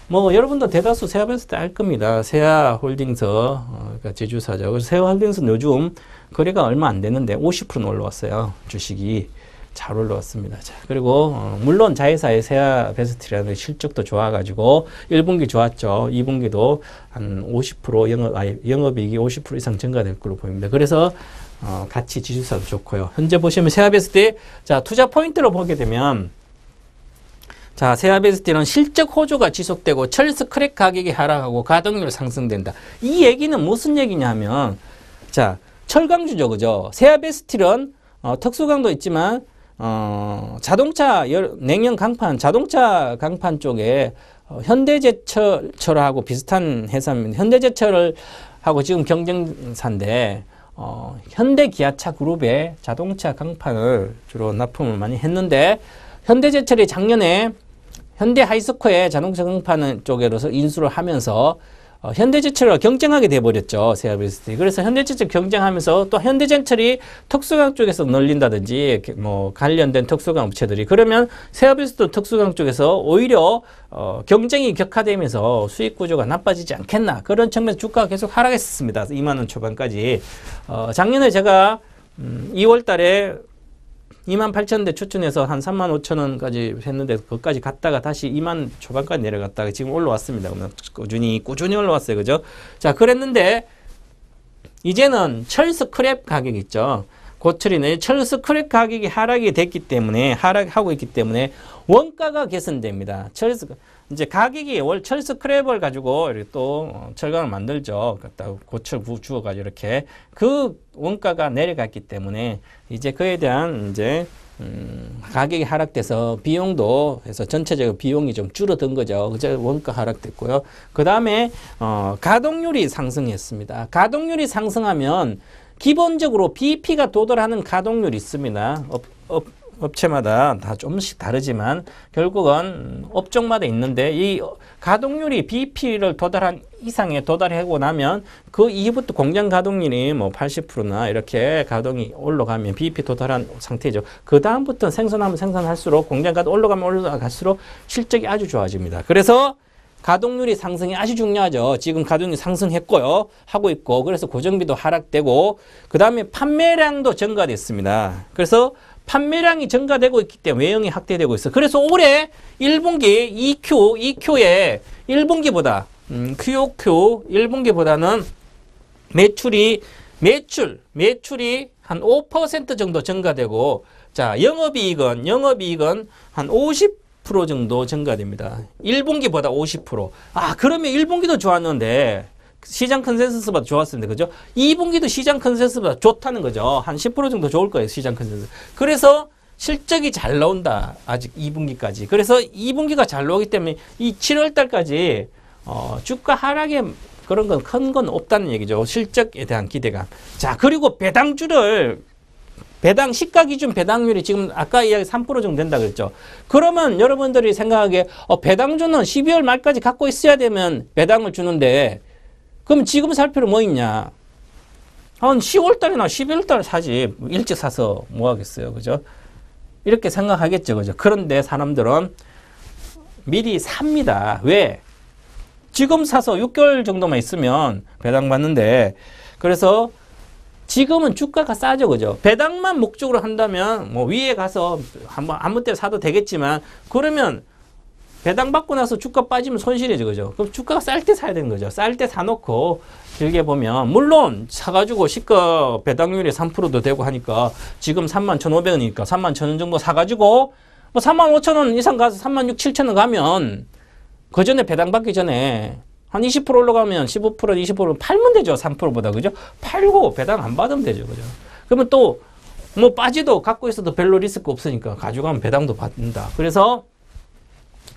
뭐 여러분도 대다수 세아베스틸 알 겁니다. 세아홀딩스 그러니까 제주사죠. 그래서 세아홀딩스는 요즘 거래가 얼마 안 되는데 50%는 올라왔어요. 주식이 잘 올라왔습니다. 자, 그리고 물론 자회사의 세아베스틸이라는 실적도 좋아가지고 1분기 좋았죠. 2분기도 한 50% 영업이익이 50% 이상 증가될 걸로 보입니다. 그래서 같이 지주사도 좋고요. 현재 보시면 세아베스틸 자, 투자 포인트로 보게 되면 자, 세아베스틸은 실적 호조가 지속되고 철 스크랩 가격이 하락하고 가동률 상승된다. 이 얘기는 무슨 얘기냐 하면 자, 철강주죠. 그죠? 세아베스틸은 특수강도 있지만 자동차 냉연 강판, 자동차 강판 쪽에 현대제철하고 비슷한 회사입니다. 현대제철하고 지금 경쟁사인데 현대기아차 그룹의 자동차 강판을 주로 납품을 많이 했는데 현대제철이 작년에 현대하이스코의 자동차 강판 쪽으로서 인수를 하면서 현대제철과 경쟁하게 돼버렸죠. 세아비스틱이. 그래서 현대제철 경쟁하면서 또 현대제철이 특수강 쪽에서 늘린다든지 뭐 관련된 특수강 업체들이 그러면 세아비스도 특수강 쪽에서 오히려 경쟁이 격화되면서 수익 구조가 나빠지지 않겠나 그런 측면에서 주가가 계속 하락했었습니다. 2만 원 초반까지. 작년에 제가 2월 달에 28,000대 추천해서 한 35,000원까지 했는데 거기까지 갔다가 다시 2만 초반까지 내려갔다가 지금 올라왔습니다. 그러면 꾸준히 올라왔어요. 그죠? 자, 그랬는데 이제는 철 스크랩 가격 있죠. 고철이네. 철 스크랩 가격이 하락이 됐기 때문에 하락하고 있기 때문에 원가가 개선됩니다. 이제 가격이 철 스크랩을 가지고 이렇게 또 철강을 만들죠. 갖다 고철 주어가지고 이렇게 그 원가가 내려갔기 때문에 이제 그에 대한 이제 가격이 하락돼서 비용도 해서 전체적으로 비용이 좀 줄어든 거죠. 그죠? 원가 하락됐고요. 그 다음에 가동률이 상승했습니다. 가동률이 상승하면 기본적으로 BP가 도달하는 가동률이 있습니다. 업체마다 다 조금씩 다르지만 결국은 업종마다 있는데 이 가동률이 BP를 도달한 이상에 도달하고 나면 그 이후부터 공장 가동률이 뭐 80%나 이렇게 가동이 올라가면 BP 도달한 상태죠. 그 다음부터 생산하면 생산할수록 공장 가동 올라가면 올라갈수록 실적이 아주 좋아집니다. 그래서 가동률이 상승이 아주 중요하죠. 지금 가동률이 상승했고요. 하고 있고 그래서 고정비도 하락되고 그 다음에 판매량도 증가됐습니다. 그래서 판매량이 증가되고 있기 때문에 외형이 확대되고 있어요. 그래서 올해 1분기 EQ의 1분기보다 QOQ 1분기보다는 매출이 한 5% 정도 증가되고 자 영업이익은 한 50% 정도 증가됩니다. 1분기보다 50%. 그러면 1분기도 좋았는데 시장 컨센서스보다 좋았습니다. 그죠? 2분기도 시장 컨센서스보다 좋다는 거죠. 한 10% 정도 좋을 거예요. 시장 컨센서스. 그래서 실적이 잘 나온다. 아직 2분기까지. 그래서 2분기가 잘 나오기 때문에 이 7월 달까지 주가 하락에 그런 건 큰 건 없다는 얘기죠. 실적에 대한 기대감. 자, 그리고 시가 기준 배당률이 지금 아까 이야기 3% 정도 된다 그랬죠. 그러면 여러분들이 생각하기에 배당주는 12월 말까지 갖고 있어야 되면 배당을 주는데 그럼 지금 살 필요 뭐 있냐? 한 10월 달이나 11월 달에 사지. 일찍 사서 뭐 하겠어요. 그죠? 이렇게 생각하겠죠. 그죠? 그런데 사람들은 미리 삽니다. 왜? 지금 사서 6개월 정도만 있으면 배당 받는데 그래서 지금은 주가가 싸죠. 그죠? 배당만 목적으로 한다면 뭐 위에 가서 한번 아무 때 사도 되겠지만 그러면 배당 받고 나서 주가 빠지면 손실이죠. 그죠? 그럼 주가가 쌀 때 사야 되는 거죠. 쌀 때 사놓고 길게 보면 물론 사가지고 시가 배당률이 3%도 되고 하니까 지금 31,500원이니까 31,000원 정도 사가지고 뭐 35,000원 이상 가서 36,000, 7,000원 가면 그 전에 배당 받기 전에 한 20% 올라가면 15%, 20% 팔면 되죠. 3%보다. 그죠? 팔고 배당 안 받으면 되죠. 그죠? 그러면 또 뭐 빠지도 갖고 있어도 별로 리스크 없으니까 가져가면 배당도 받는다. 그래서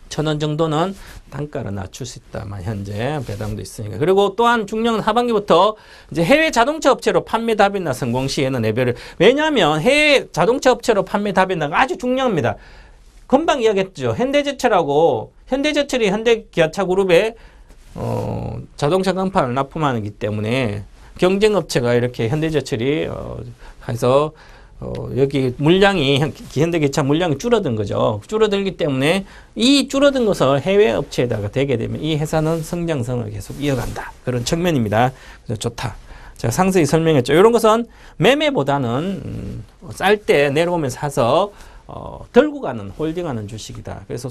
1,000원 정도는 단가를 낮출 수 있다만 현재 배당도 있으니까. 그리고 또한 중요한 하반기부터 이제 해외 자동차 업체로 판매 답이나 성공 시에는 레벨을 왜냐하면 해외 자동차 업체로 판매 답이나가 아주 중요합니다. 금방 이야기했죠. 현대제철이 현대기아차 그룹에 자동차 강판을 납품하기 때문에 경쟁업체가 이렇게 현대제철이 해서 여기 물량이 현대기차 물량이 줄어든 거죠. 줄어들기 때문에 이 줄어든 것을 해외 업체에다가 대게 되면 이 회사는 성장성을 계속 이어간다. 그런 측면입니다. 그래서 좋다. 제가 상세히 설명했죠. 이런 것은 매매보다는 쌀 때 내려오면 사서 들고 가는 홀딩하는 주식이다. 그래서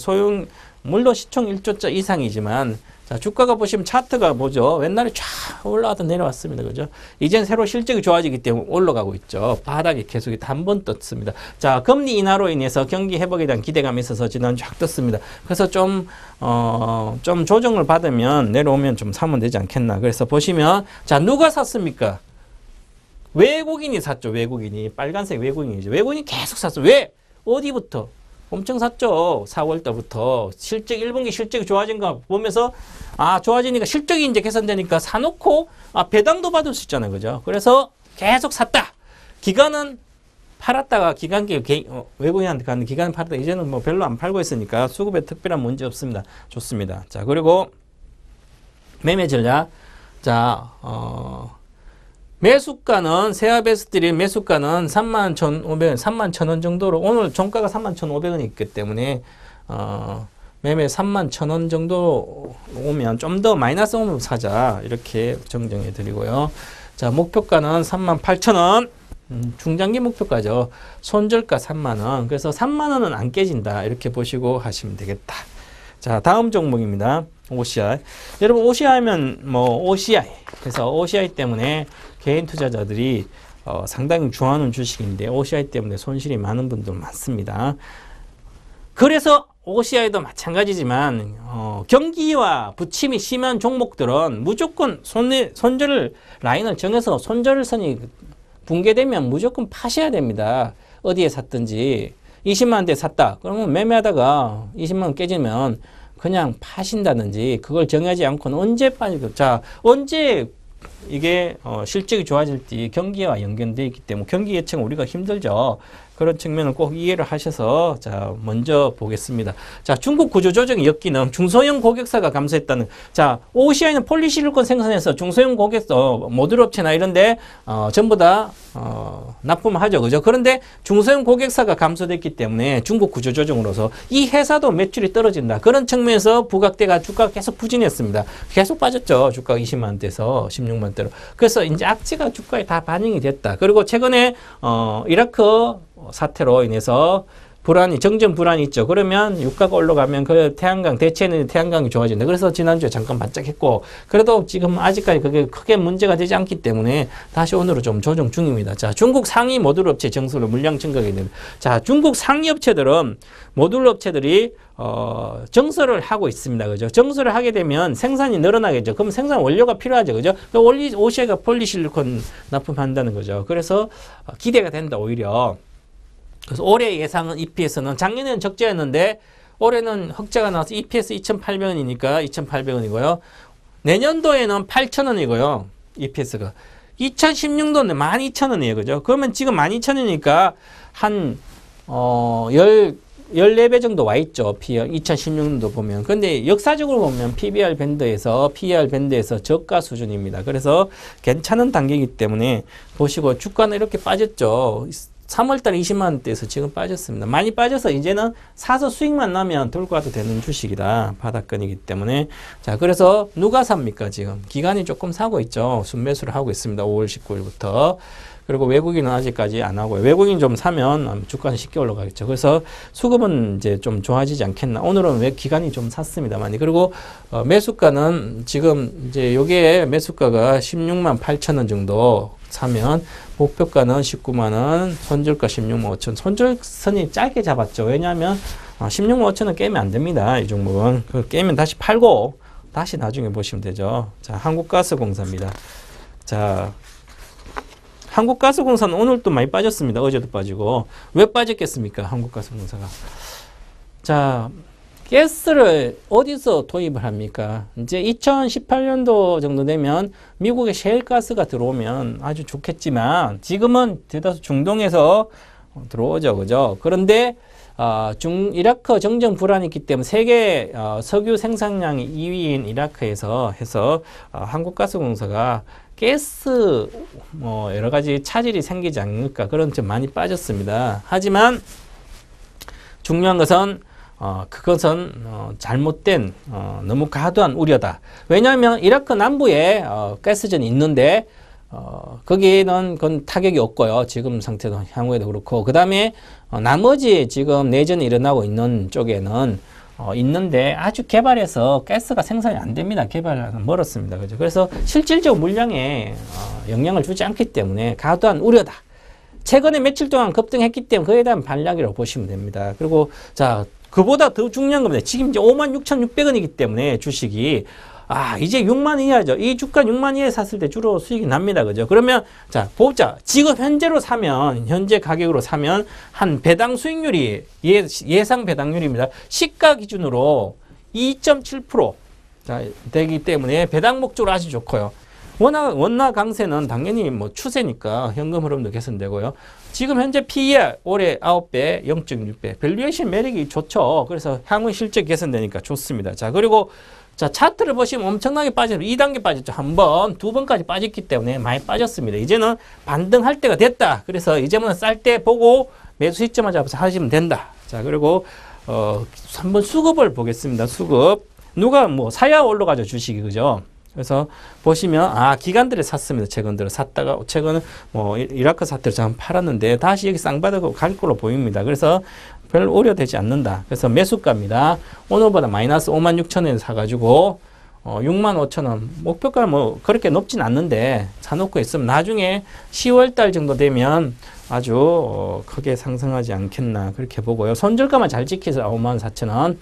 물론 시총 1조짜 이상이지만 자, 주가가 보시면 차트가 뭐죠? 옛날에 쫙 올라가다 내려왔습니다. 그죠? 이젠 새로 실적이 좋아지기 때문에 올라가고 있죠. 바닥에 계속 한 번 떴습니다. 자, 금리 인하로 인해서 경기 회복에 대한 기대감이 있어서 지난주 쫙 떴습니다. 그래서 좀 조정을 받으면 내려오면 좀 사면 되지 않겠나. 그래서 보시면 자, 누가 샀습니까? 외국인이 샀죠. 외국인이. 빨간색 외국인이죠. 외국인이 계속 샀어. 왜? 어디부터? 엄청 샀죠. 4월 달부터. 1분기 실적이 좋아진 거 보면서 좋아지니까 실적이 이제 개선되니까 사놓고 배당도 받을 수 있잖아요. 그죠? 그래서 계속 샀다. 기간은 팔았다가 외국인한테 가는 기간은 팔았다. 이제는 뭐 별로 안 팔고 있으니까 수급에 특별한 문제 없습니다. 좋습니다. 자, 그리고 매매 전략. 자, 매수가는 세아베스트리 매수가는 31,500원, 31,000원 정도로 오늘 종가가 31,500원이 있기 때문에 매매 31,000원 정도 오면 좀 더 마이너스 오면 사자 이렇게 정정해 드리고요. 자, 목표가는 38,000원. 중장기 목표가죠. 손절가 3만원. 그래서 3만원은 안 깨진다. 이렇게 보시고 하시면 되겠다. 자, 다음 종목입니다. OCI. 여러분, OCI 하면 OCI. 그래서 OCI 때문에 개인 투자자들이 상당히 좋아하는 주식인데 OCI 때문에 손실이 많은 분들 많습니다. 그래서 OCI도 마찬가지지만 경기와 부침이 심한 종목들은 무조건 손절 라인을 정해서 손절선이 붕괴되면 무조건 파셔야 됩니다. 어디에 샀든지 20만 원대 샀다. 그러면 매매하다가 20만 원 깨지면 그냥 파신다든지 그걸 정하지 않고는 언제 빠지고 자 언제 이게 실적이 좋아질지 경기와 연결되어 있기 때문에 경기 예측은 우리가 힘들죠. 그런 측면을 꼭 이해를 하셔서 자 먼저 보겠습니다. 자, 중국 구조조정 역기능 중소형 고객사가 감소했다는. 자, OCI는 폴리실리콘 생산해서 중소형 고객사 모듈 업체나 이런데 전부 다 납품하죠, 그죠? 그런데 중소형 고객사가 감소됐기 때문에 중국 구조조정으로서 이 회사도 매출이 떨어진다. 그런 측면에서 부각대가 주가가 계속 부진했습니다. 계속 빠졌죠. 주가가 20만 원대에서 16만 원대로. 그래서 이제 악재가 주가에 다 반영이 됐다. 그리고 최근에 이라크 사태로 인해서 정전 불안이 있죠. 그러면 유가가 올라가면 그 태양광, 대체는 태양광이 좋아진다. 그래서 지난주에 잠깐 반짝했고, 그래도 지금 아직까지 그게 크게 문제가 되지 않기 때문에 다시 오늘은 좀 조정 중입니다. 자, 중국 상위 모듈 업체 정수로 물량 증가가 있는. 자, 중국 상위 업체들은 모듈 업체들이 정설을 하고 있습니다. 그죠? 정설을 하게 되면 생산이 늘어나겠죠. 그럼 생산 원료가 필요하죠. 그죠? OCI가 폴리실리콘 납품한다는 거죠. 그래서 기대가 된다, 오히려. 그래서 올해 예상은 EPS는 작년에는 적자였는데 올해는 흑자가 나와서 EPS 2,800원이니까 2,800원이고요. 내년도에는 8,000원이고요. EPS가. 2016년도는 12,000원이에요. 그죠? 그러면 지금 12,000원이니까 한 14배 정도 와 있죠. PER 2016년도 보면. 근데 역사적으로 보면 PBR 밴드에서 PER 밴드에서 저가 수준입니다. 그래서 괜찮은 단계이기 때문에 보시고 주가는 이렇게 빠졌죠. 3월달에 20만 원대에서 지금 빠졌습니다. 많이 빠져서 이제는 사서 수익만 나면 돌고 와도 되는 주식이다. 바닥권이기 때문에. 자, 그래서 누가 삽니까? 지금 기관이 조금 사고 있죠. 순매수를 하고 있습니다. 5월 19일부터. 그리고 외국인은 아직까지 안 하고요. 외국인 좀 사면 주가는 쉽게 올라가겠죠. 그래서 수급은 이제 좀 좋아지지 않겠나. 오늘은 왜 기관이 좀 샀습니다. 많이. 그리고 매수가는 지금 이제 요게 매수가가 16만 8천 원 정도 사면 목표가는 19만 원, 손절가 16만 5천. 손절선이 짧게 잡았죠. 왜냐하면 16만 5천 원 깨면 안 됩니다. 이 종목은. 깨면 다시 팔고 다시 나중에 보시면 되죠. 자, 한국가스공사입니다. 자, 한국가스공사는 오늘 또 많이 빠졌습니다. 어제도 빠지고. 왜 빠졌겠습니까? 한국가스공사가. 자, 가스를 어디서 도입을 합니까? 이제 2018년도 정도 되면 미국의 셰일가스가 들어오면 아주 좋겠지만 지금은 대다수 중동에서 들어오죠. 그죠? 그런데 이라크 정전 불안이 있기 때문에 세계 석유 생산량이 2위인 이라크에서 해서 한국가스공사가 가스 여러 가지 차질이 생기지 않을까 그런 점 많이 빠졌습니다. 하지만 중요한 것은 그것은 잘못된 너무 과도한 우려다. 왜냐하면 이라크 남부에 가스전이 있는데 거기에는 그건 타격이 없고요. 지금 상태도 향후에도 그렇고 그 다음에 나머지 지금 내전이 일어나고 있는 쪽에는 있는데 아주 개발해서 가스가 생산이 안 됩니다. 개발은 멀었습니다. 그죠? 그래서 실질적 물량에 영향을 주지 않기 때문에 과도한 우려다. 최근에 며칠 동안 급등했기 때문에 그에 대한 반락이라고 보시면 됩니다. 그리고 자, 그보다 더 중요한 겁니다. 지금 이제 56,600원이기 때문에 주식이 이제 6만 이하죠. 이 주가 6만 이하에 샀을 때 주로 수익이 납니다. 그죠? 그러면 자, 보자. 지금 현재로 사면 현재 가격으로 사면 한 배당 수익률이 예상 배당률입니다. 시가 기준으로 2.7% 자, 되기 때문에 배당 목적으로 아주 좋고요. 원화 강세는 당연히 뭐 추세니까 현금 흐름도 개선되고요. 지금 현재 PER 올해 9배, 0.6배. 밸류에이션 매력이 좋죠. 그래서 향후 실적 개선되니까 좋습니다. 자, 그리고 자, 차트를 보시면 엄청나게 빠졌죠. 2단계 빠졌죠. 한 번, 두 번까지 빠졌기 때문에 많이 빠졌습니다. 이제는 반등할 때가 됐다. 그래서 이제는 쌀 때 보고 매수 시점을 잡아서 하시면 된다. 자, 그리고 한번 수급을 보겠습니다. 수급. 누가 뭐 사야 올라가죠, 주식이. 그죠? 그래서 보시면 기관들이 샀습니다. 최근 들어 샀다가 최근은 뭐 이라크 사태를 잠깐 팔았는데 다시 여기 쌍바닥으로 갈 걸로 보입니다. 그래서 별 우려되지 않는다. 그래서 매수가입니다. 오늘보다 마이너스 56,000원에 사가지고 65,000원 목표가 뭐 그렇게 높진 않는데 사놓고 있으면 나중에 10월달 정도 되면 아주 크게 상승하지 않겠나 그렇게 보고요. 손절가만 잘 지켜서 54,000원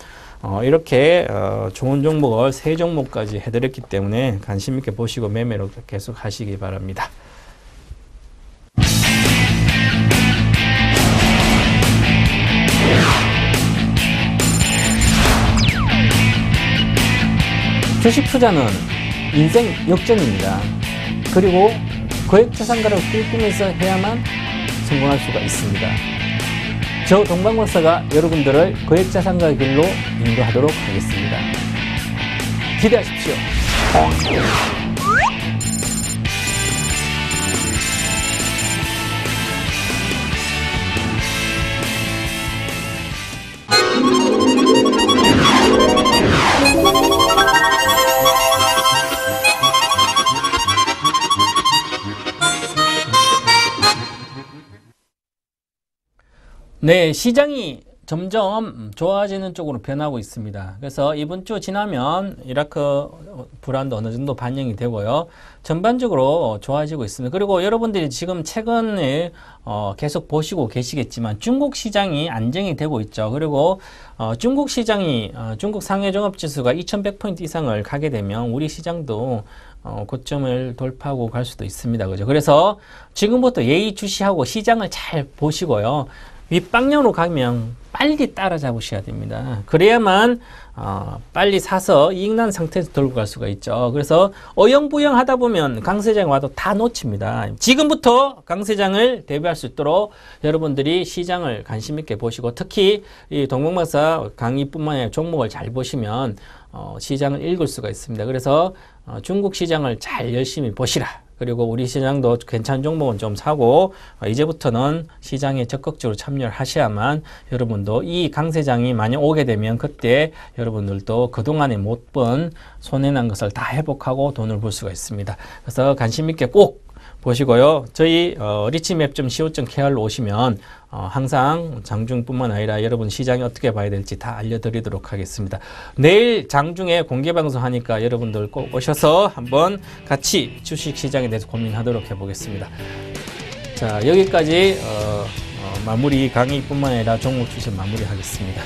이렇게 좋은 종목을 3종목까지 해드렸기 때문에 관심 있게 보시고 매매로 계속 하시기 바랍니다. 주식 투자는 인생 역전입니다. 그리고 거액자산가를 꿈꾸면서 해야만 성공할 수가 있습니다. 저 동방박사가 여러분들을 거액자산가의 길로 인도하도록 하겠습니다. 기대하십시오. 네, 시장이 점점 좋아지는 쪽으로 변하고 있습니다. 그래서 이번 주 지나면 이라크 불안도 어느 정도 반영이 되고요. 전반적으로 좋아지고 있습니다. 그리고 여러분들이 지금 최근에 계속 보시고 계시겠지만 중국 시장이 안정이 되고 있죠. 그리고 중국 시장이 중국 상해 종합지수가 2100포인트 이상을 가게 되면 우리 시장도 고점을 돌파하고 갈 수도 있습니다. 그죠? 그래서 지금부터 예의주시하고 시장을 잘 보시고요. 윗방향으로 가면 빨리 따라잡으셔야 됩니다. 그래야만 빨리 사서 이익난 상태에서 돌고 갈 수가 있죠. 그래서 어영부영 하다 보면 강세장 와도 다 놓칩니다. 지금부터 강세장을 대비할 수 있도록 여러분들이 시장을 관심 있게 보시고 특히 이 동방박사 강의뿐만 아니라 종목을 잘 보시면 시장을 읽을 수가 있습니다. 그래서 중국 시장을 잘 열심히 보시라. 그리고 우리 시장도 괜찮은 종목은 좀 사고 이제부터는 시장에 적극적으로 참여를 하셔야만 여러분도 이 강세장이 만약 오게 되면 그때 여러분들도 그동안에 못 번 손해난 것을 다 회복하고 돈을 벌 수가 있습니다. 그래서 관심 있게 꼭 보시고요. 저희 리치맵.co.kr로 오시면 항상 장중뿐만 아니라 여러분 시장이 어떻게 봐야 될지 다 알려드리도록 하겠습니다. 내일 장중에 공개방송 하니까 여러분들 꼭 오셔서 한번 같이 주식시장에 대해서 고민하도록 해보겠습니다. 자, 여기까지 마무리 강의뿐만 아니라 종목 주식 마무리하겠습니다.